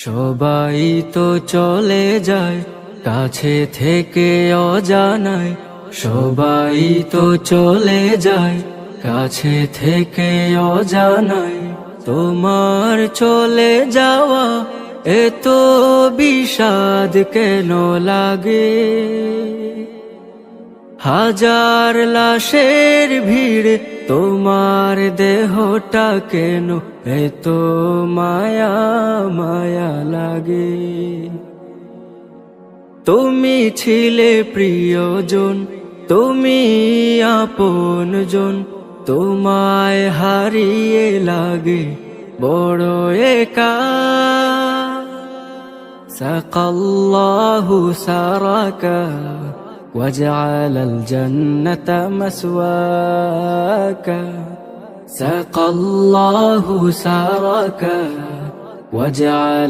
সবাই তো চলে যায় কাছে থেকে অজানায়, সবাই তো চলে যায় কাছে থেকে অজানায়। তোমার চলে যাওয়া এত বিষাদ কেন লাগে? হাজার লাশের ভিড় তোমার দেহটা কেন এত মায়া মায়া লাগে? তুমি ছিলে প্রিয়জন, তুমি আপনজন, তোমায় হারিয়ে লাগে বড় একা। সাকাল্লাহু সারাকা وجعل الجنة مسواك. سقى الله سارك وجعل